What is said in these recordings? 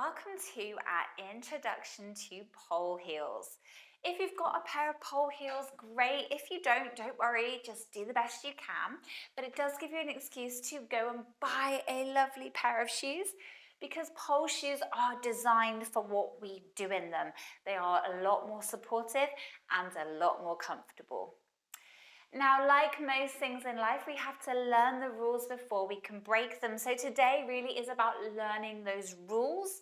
Welcome to our introduction to pole heels. If you've got a pair of pole heels, great. If you don't worry, just do the best you can. But it does give you an excuse to go and buy a lovely pair of shoes because pole shoes are designed for what we do in them. They are a lot more supportive and a lot more comfortable. Now, like most things in life, we have to learn the rules before we can break them. So today really is about learning those rules.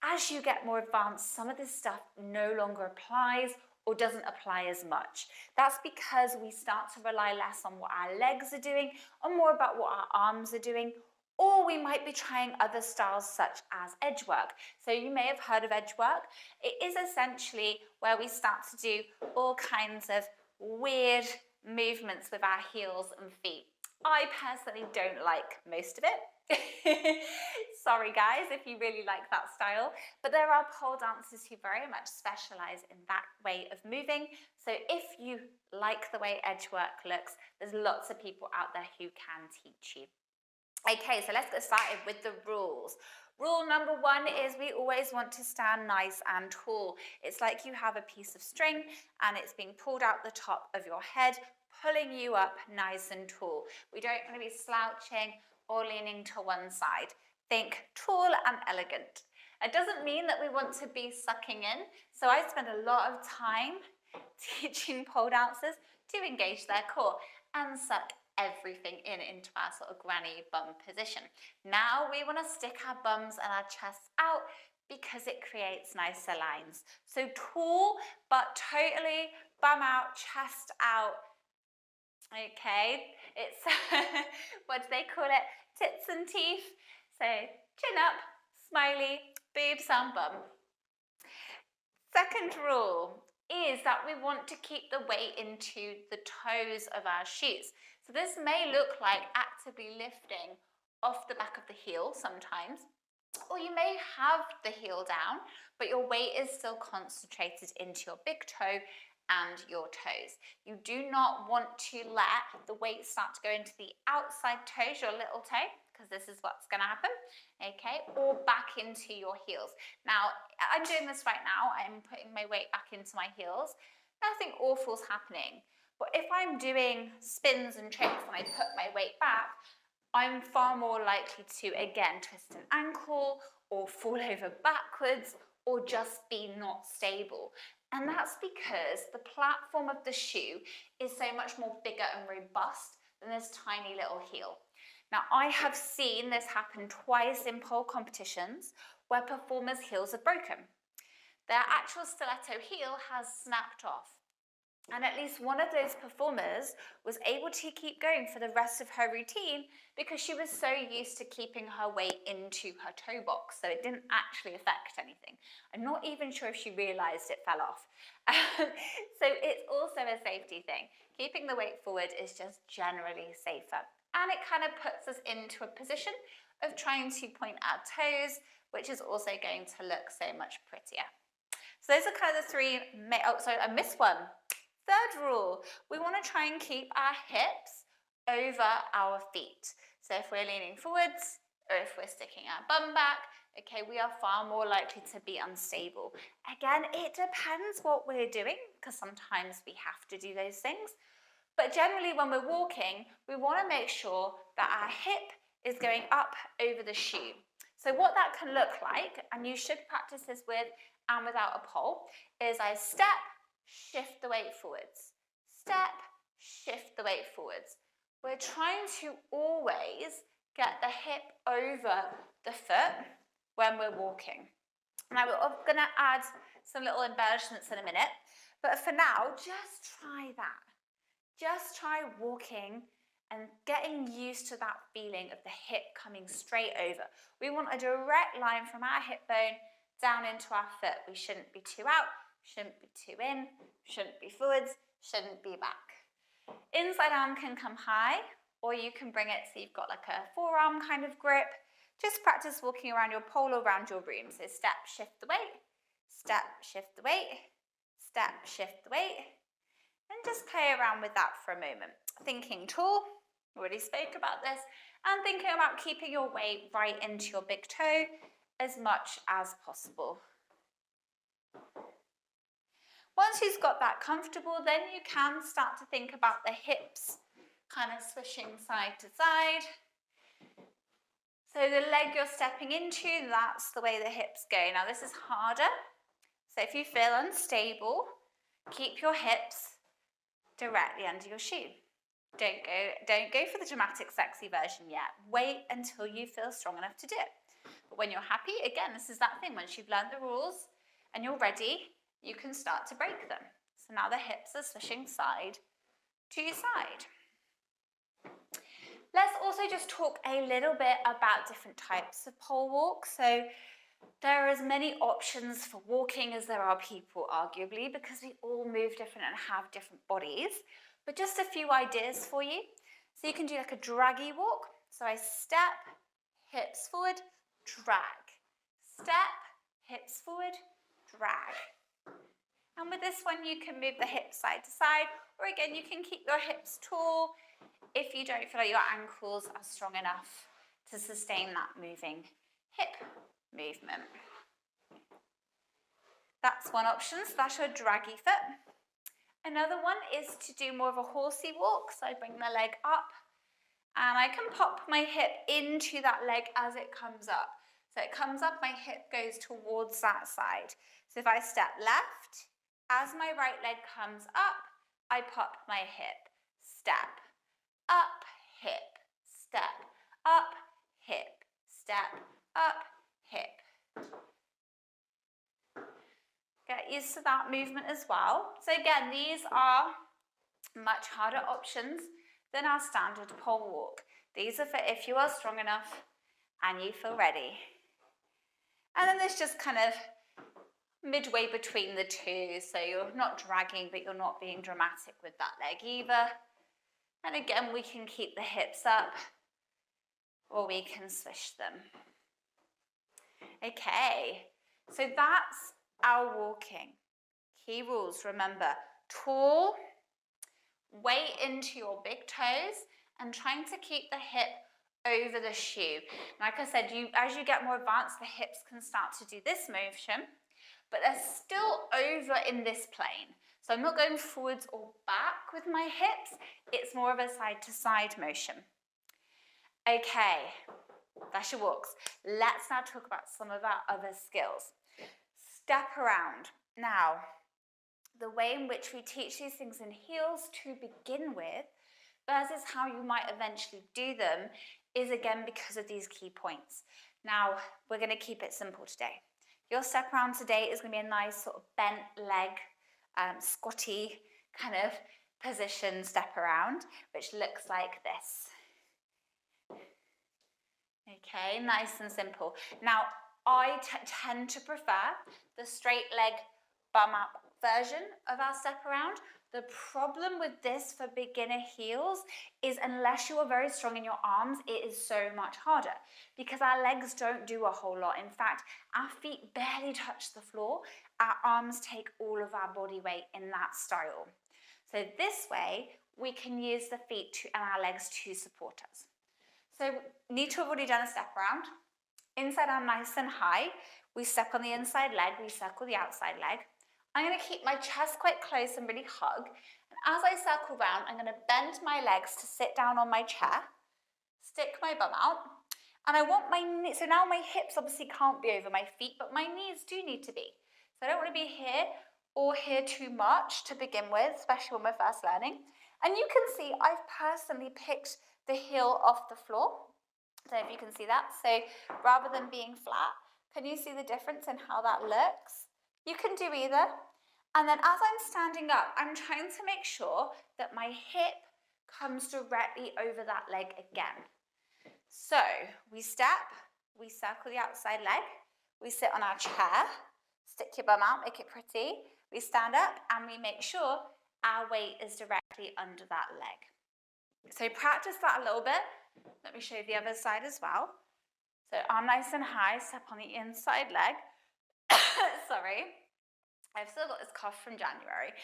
As you get more advanced, some of this stuff no longer applies or doesn't apply as much. That's because we start to rely less on what our legs are doing and more about what our arms are doing, or we might be trying other styles such as edge work. So you may have heard of edge work. It is essentially where we start to do all kinds of weird movements with our heels and feet. I personally don't like most of it. Sorry guys if you really like that style, but there are pole dancers who very much specialize in that way of moving. So if you like the way edge work looks, there's lots of people out there who can teach you. Okay, so let's get started with the rules. Rule number one is we always want to stand nice and tall. It's like you have a piece of string and it's being pulled out the top of your head, pulling you up nice and tall. We don't want to be slouching or leaning to one side. Think tall and elegant. It doesn't mean that we want to be sucking in. So I spend a lot of time teaching pole dancers to engage their core and suck everything into our sort of granny bum position. Now we want to stick our bums and our chests out because it creates nicer lines. So tall, but totally bum out, chest out. Okay, it's, what do they call it? Tits and teeth. So chin up, smiley, boobs and bum. Second rule is that we want to keep the weight into the toes of our shoes. So this may look like actively lifting off the back of the heel sometimes, or you may have the heel down, but your weight is still concentrated into your big toe and your toes. You do not want to let the weight start to go into the outside toes, your little toe, because this is what's going to happen, okay, or back into your heels. Now, I'm doing this right now. I'm putting my weight back into my heels. Nothing awful's happening. But if I'm doing spins and tricks and I put my weight back, I'm far more likely to, again, twist an ankle or fall over backwards or just be not stable. And that's because the platform of the shoe is so much more bigger and robust than this tiny little heel. Now, I have seen this happen twice in pole competitions where performers' heels are broken. Their actual stiletto heel has snapped off. And at least one of those performers was able to keep going for the rest of her routine because she was so used to keeping her weight into her toe box, so it didn't actually affect anything. I'm not even sure if she realized it fell off. So it's also a safety thing. Keeping the weight forward is just generally safer. And it kind of puts us into a position of trying to point our toes, which is also going to look so much prettier. So those are kind of the three, oh, sorry, I missed one. Third rule, we want to try and keep our hips over our feet. So if we're leaning forwards or if we're sticking our bum back, okay, we are far more likely to be unstable. Again, it depends what we're doing because sometimes we have to do those things. But generally when we're walking, we want to make sure that our hip is going up over the shoe. So what that can look like, and you should practice this with and without a pole, is I step, shift the weight forwards. Step, shift the weight forwards. We're trying to always get the hip over the foot when we're walking. Now we're going to add some little embellishments in a minute, but for now, just try that. Just try walking and getting used to that feeling of the hip coming straight over. We want a direct line from our hip bone down into our foot. We shouldn't be too out, shouldn't be too in, shouldn't be forwards, shouldn't be back. Inside arm can come high, or you can bring it so you've got like a forearm kind of grip. Just practice walking around your pole or around your room. So step, shift the weight, step, shift the weight, step, shift the weight, and just play around with that for a moment. Thinking tall, already spoke about this, and thinking about keeping your weight right into your big toe as much as possible. Once you've got that comfortable, then you can start to think about the hips kind of swishing side to side. So the leg you're stepping into, that's the way the hips go. Now this is harder. So if you feel unstable, keep your hips directly under your shoe. Don't go for the dramatic, sexy version yet. Wait until you feel strong enough to do it. But when you're happy, again, this is that thing. Once you've learned the rules and you're ready, you can start to break them. So now the hips are swishing side to side. Let's also just talk a little bit about different types of pole walk. So there are as many options for walking as there are people, arguably, because we all move different and have different bodies. But just a few ideas for you. So you can do like a draggy walk. So I step, hips forward, drag. Step, hips forward, drag. And with this one, you can move the hips side to side, or again, you can keep your hips tall if you don't feel like your ankles are strong enough to sustain that moving hip movement. That's one option, so that's your draggy foot. Another one is to do more of a horsey walk, so I bring the leg up, and I can pop my hip into that leg as it comes up. So it comes up, my hip goes towards that side. So if I step left, as my right leg comes up, I pop my hip, step, up, hip, step, up, hip, step, up, hip. Get used to that movement as well. So again, these are much harder options than our standard pole walk. These are for if you are strong enough and you feel ready. And then there's just kind of midway between the two. So you're not dragging, but you're not being dramatic with that leg either. And again, we can keep the hips up or we can swish them. Okay, so that's our walking. Key rules, remember, tall, weight into your big toes, and trying to keep the hip over the shoe. Like I said, as you get more advanced, the hips can start to do this motion, but they're still over in this plane. So I'm not going forwards or back with my hips, it's more of a side to side motion. Okay, that's your walks. Let's now talk about some of our other skills. Step around. Now, the way in which we teach these things in heels to begin with versus how you might eventually do them is again because of these key points. Now, we're going to keep it simple today. Your step around today is going to be a nice sort of bent leg, squatty kind of position step around, which looks like this. Okay, nice and simple. Now, I tend to prefer the straight leg bum up version of our step around. The problem with this for beginner heels is unless you are very strong in your arms, it is so much harder because our legs don't do a whole lot. In fact, our feet barely touch the floor. Our arms take all of our body weight in that style. So this way, we can use the feet and our legs to support us. So need to have already done a step around. Inside arm nice and high. We step on the inside leg, we circle the outside leg. I'm going to keep my chest quite close and really hug. And as I circle round, I'm going to bend my legs to sit down on my chair, stick my bum out, and I want my knees, so now my hips obviously can't be over my feet, but my knees do need to be. So I don't want to be here or here too much to begin with, especially when we're first learning. And you can see I've personally picked the heel off the floor. So if you can see that, so rather than being flat, can you see the difference in how that looks? You can do either. And then as I'm standing up, I'm trying to make sure that my hip comes directly over that leg again. So we step, we circle the outside leg, we sit on our chair, stick your bum out, make it pretty. We stand up and we make sure our weight is directly under that leg. So practice that a little bit. Let me show you the other side as well. So arm nice and high, step on the inside leg. Sorry, I've still got this cough from January.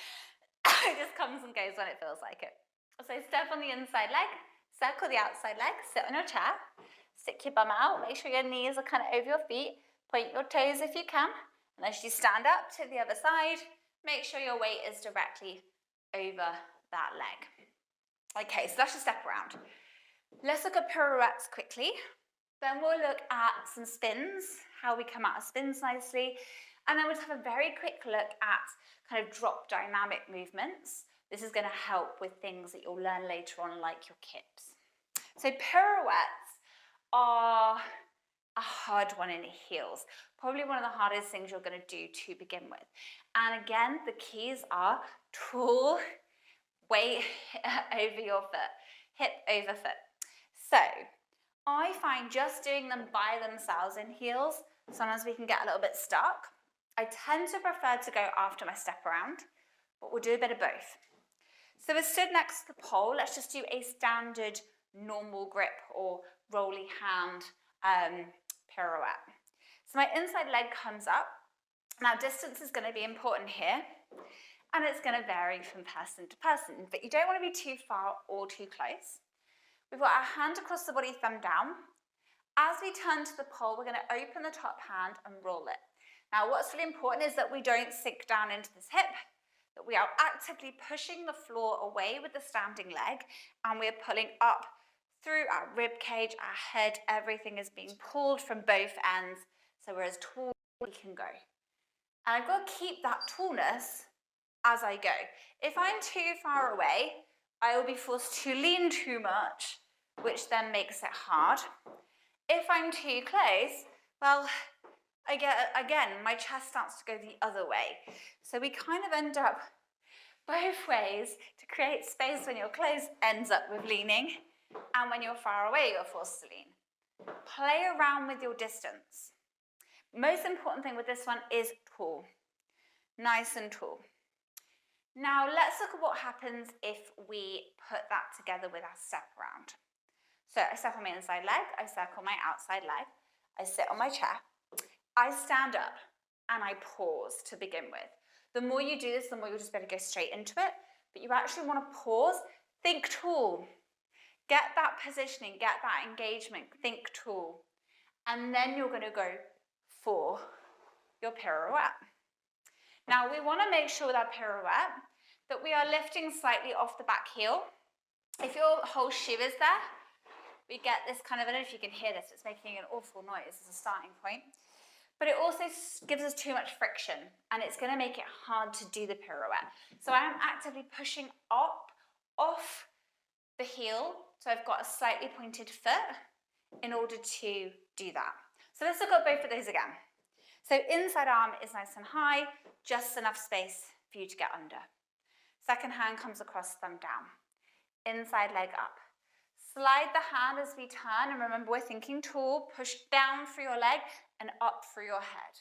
It just comes and goes when it feels like it. So step on the inside leg, circle the outside leg, sit on your chair, stick your bum out, make sure your knees are kind of over your feet, Point your toes if you can. And as you stand up to the other side, make sure your weight is directly over that leg. Okay, so that's your step around. Let's look at pirouettes quickly. Then we'll look at some spins, how we come out of spins nicely. And then we'll have a very quick look at kind of drop dynamic movements. This is going to help with things that you'll learn later on, like your kips. So pirouettes are a hard one in heels. Probably one of the hardest things you're going to do to begin with. And again, the keys are tall, weight over your foot, hip over foot. So I find just doing them by themselves in heels, sometimes we can get a little bit stuck. I tend to prefer to go after my step around, but we'll do a bit of both. So we're stood next to the pole. Let's just do a standard normal grip or rolly hand pirouette. So my inside leg comes up. Now distance is going to be important here, and it's going to vary from person to person, but you don't want to be too far or too close. We've got our hand across the body, thumb down. As we turn to the pole, we're going to open the top hand and roll it. Now what's really important is that we don't sink down into this hip, that we are actively pushing the floor away with the standing leg, and we're pulling up through our rib cage, our head, everything is being pulled from both ends, so we're as tall as we can go. And I've got to keep that tallness as I go. If I'm too far away, I will be forced to lean too much, which then makes it hard. If I'm too close, well, again, my chest starts to go the other way. So we kind of end up both ways. To create space when you're close ends up with leaning, and when you're far away, you're forced to lean. Play around with your distance. Most important thing with this one is tall. Nice and tall. Now let's look at what happens if we put that together with our step around. So I step on my inside leg, I circle my outside leg, I sit on my chair, I stand up, and I pause to begin with. The more you do this, the more you'll just be able to go straight into it, but you actually want to pause, think tall. Get that positioning, get that engagement, think tall. And then you're going to go for your pirouette. Now we want to make sure with our pirouette that we are lifting slightly off the back heel. If your whole shoe is there, we get this kind of, I don't know if you can hear this, it's making an awful noise as a starting point. But it also gives us too much friction, and it's going to make it hard to do the pirouette. So I am actively pushing up, off the heel, so I've got a slightly pointed foot in order to do that. So let's look at both of those again. So inside arm is nice and high, just enough space for you to get under. Second hand comes across, thumb down. Inside leg up. Slide the hand as we turn, and remember we're thinking tall, push down through your leg and up through your head.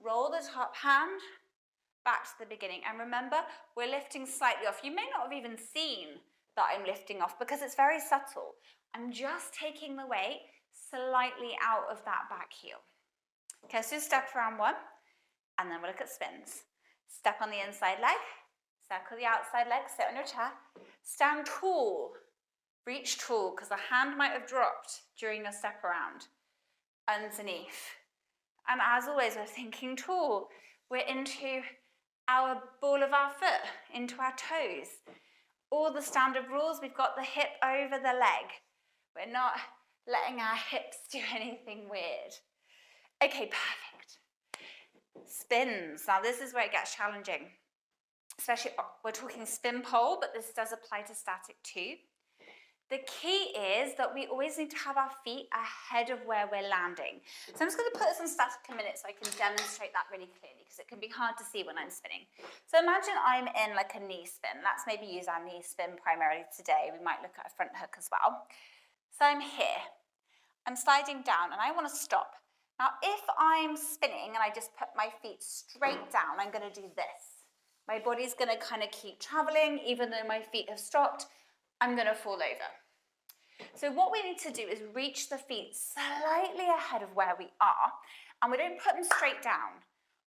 Roll the top hand back to the beginning, and remember we're lifting slightly off. You may not have even seen that I'm lifting off because it's very subtle. I'm just taking the weight slightly out of that back heel. Okay, so step around one, and then we'll look at spins. Step on the inside leg, circle the outside leg, sit on your chair, stand tall, reach tall, because the hand might have dropped during your step around, underneath. And as always, we're thinking tall. We're into our ball of our foot, into our toes. All the standard rules, we've got the hip over the leg. We're not letting our hips do anything weird. Okay, perfect. Spins. Now this is where it gets challenging. Especially, we're talking spin pole, but this does apply to static too. The key is that we always need to have our feet ahead of where we're landing. So I'm just going to put this on static a minute so I can demonstrate that really clearly, because it can be hard to see when I'm spinning. So imagine I'm in like a knee spin. Let's maybe use our knee spin primarily today. We might look at a front hook as well. So I'm here. I'm sliding down and I want to stop. Now if I'm spinning and I just put my feet straight down, I'm going to do this. My body's going to kind of keep traveling even though my feet have stopped. I'm going to fall over. So what we need to do is reach the feet slightly ahead of where we are, and we don't put them straight down.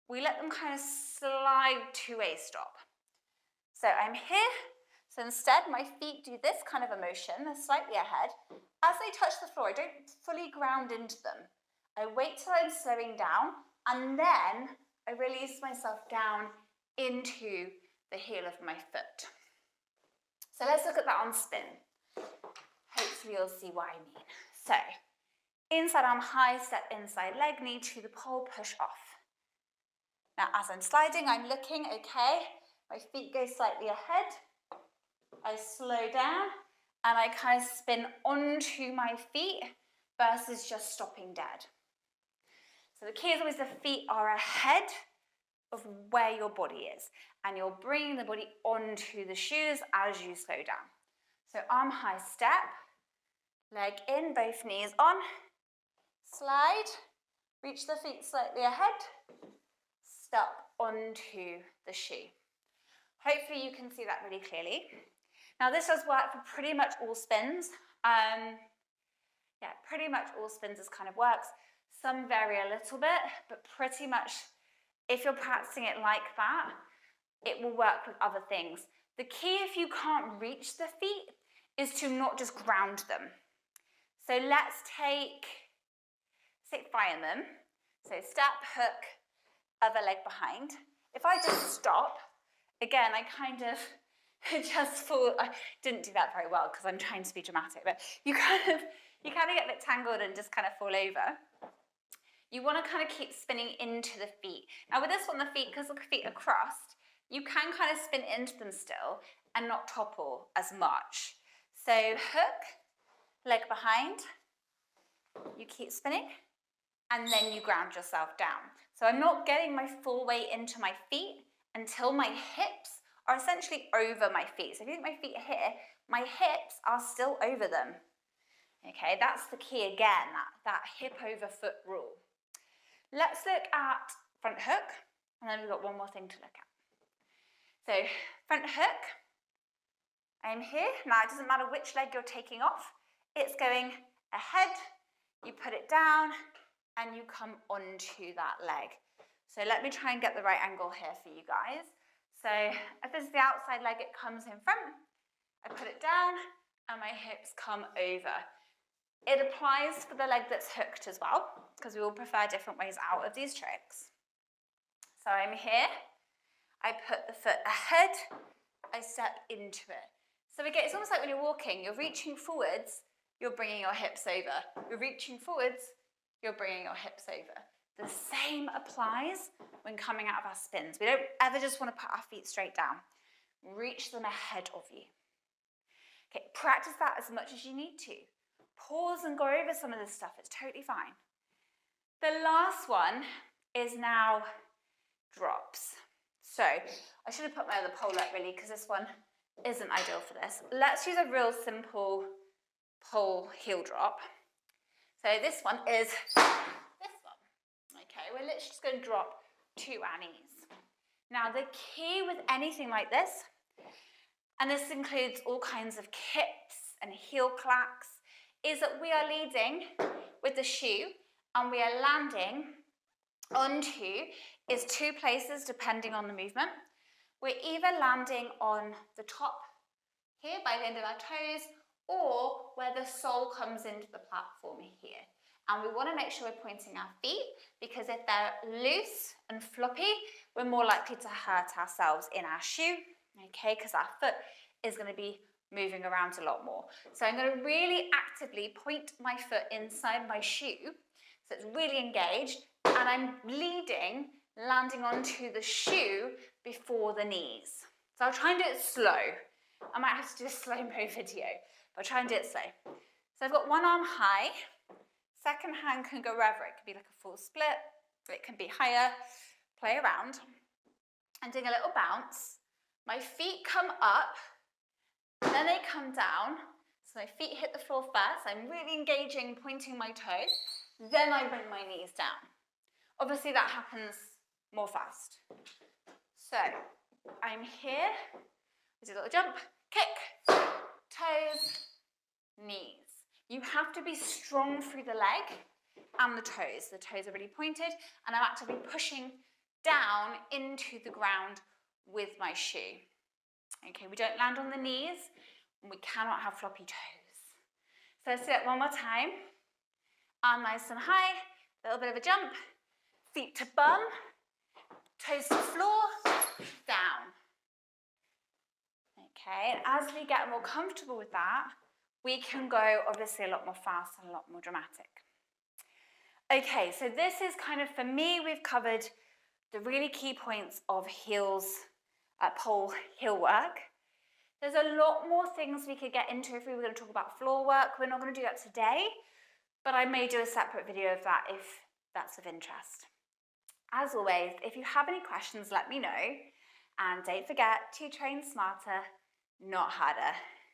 We let them kind of slide to a stop. So I'm here, so instead my feet do this kind of a motion, they're slightly ahead. As they touch the floor, I don't fully ground into them. I wait till I'm slowing down, and then I release myself down into the heel of my foot. So let's look at that on spin. Hopefully you'll see what I mean. So, inside arm high, step inside leg, knee to the pole, push off. Now as I'm sliding, I'm looking, okay, my feet go slightly ahead, I slow down, and I kind of spin onto my feet versus just stopping dead. So the key is always the feet are ahead of where your body is, and you're bringing the body onto the shoes as you slow down. So arm high step, leg in, both knees on, slide, reach the feet slightly ahead, step onto the shoe. Hopefully you can see that really clearly. Now this does work for pretty much all spins. Yeah, pretty much all spins this kind of works. Some vary a little bit, but pretty much if you're practicing it like that, it will work with other things. The key, if you can't reach the feet, is to not just ground them. So let's take fire them. So step, hook, other leg behind. If I just stop, again, I kind of just fall. I didn't do that very well because I'm trying to be dramatic, but you kind of get a bit tangled and just kind of fall over. You want to kind of keep spinning into the feet. Now with this one, the feet, because the feet are crossed, you can kind of spin into them still and not topple as much. So hook, leg behind, you keep spinning, and then you ground yourself down. So I'm not getting my full weight into my feet until my hips are essentially over my feet. So if you think my feet are here, my hips are still over them. Okay, that's the key again, that hip over foot rule. Let's look at front hook, and then we've got one more thing to look at. So front hook, I'm here. Now it doesn't matter which leg you're taking off, it's going ahead, you put it down, and you come onto that leg. So let me try and get the right angle here for you guys. So if this is the outside leg, it comes in front, I put it down, and my hips come over. It applies for the leg that's hooked as well, because we all prefer different ways out of these tricks. So I'm here, I put the foot ahead, I step into it. So again, it's almost like when you're walking, you're reaching forwards, you're bringing your hips over. You're reaching forwards, you're bringing your hips over. The same applies when coming out of our spins. We don't ever just want to put our feet straight down. Reach them ahead of you. Okay, practice that as much as you need to. Pause and go over some of this stuff, it's totally fine. The last one is now drops. So I should have put my other pole up really, because this one isn't ideal for this. Let's use a real simple pole heel drop. So this one is this one. Okay, we're literally just going to drop to our knees. Now the key with anything like this, and this includes all kinds of kips and heel clacks, is that we are leading with the shoe and we are landing onto is two places depending on the movement. We're either landing on the top here by the end of our toes, or where the sole comes into the platform here. And we want to make sure we're pointing our feet, because if they're loose and floppy, we're more likely to hurt ourselves in our shoe, okay, because our foot is going to be moving around a lot more. So I'm going to really actively point my foot inside my shoe, so it's really engaged, and I'm leading, landing onto the shoe before the knees. So I'll try and do it slow. I might have to do a slow-mo video, but I'll try and do it slow. So I've got one arm high, second hand can go wherever. It could be like a full split, it can be higher, play around. I'm doing a little bounce. My feet come up, then they come down. So my feet hit the floor first. I'm really engaging, pointing my toes. Then I bring my knees down. Obviously that happens more fast. So I'm here, I do a little jump, kick, toes, knees. You have to be strong through the leg and the toes. The toes are really pointed, and I'm actively pushing down into the ground with my shoe. Okay, we don't land on the knees, and we cannot have floppy toes. So let's do it one more time. Arm nice and high, A little bit of a jump, feet to bum, toes to floor, down. Okay, and as we get more comfortable with that, we can go obviously a lot more fast and a lot more dramatic. Okay, so this is kind of, for me, we've covered the really key points of heels, pole heel work. There's a lot more things we could get into if we were going to talk about floor work. We're not going to do that today, but I may do a separate video of that if that's of interest. As always, if you have any questions, let me know. And don't forget to train smarter, not harder.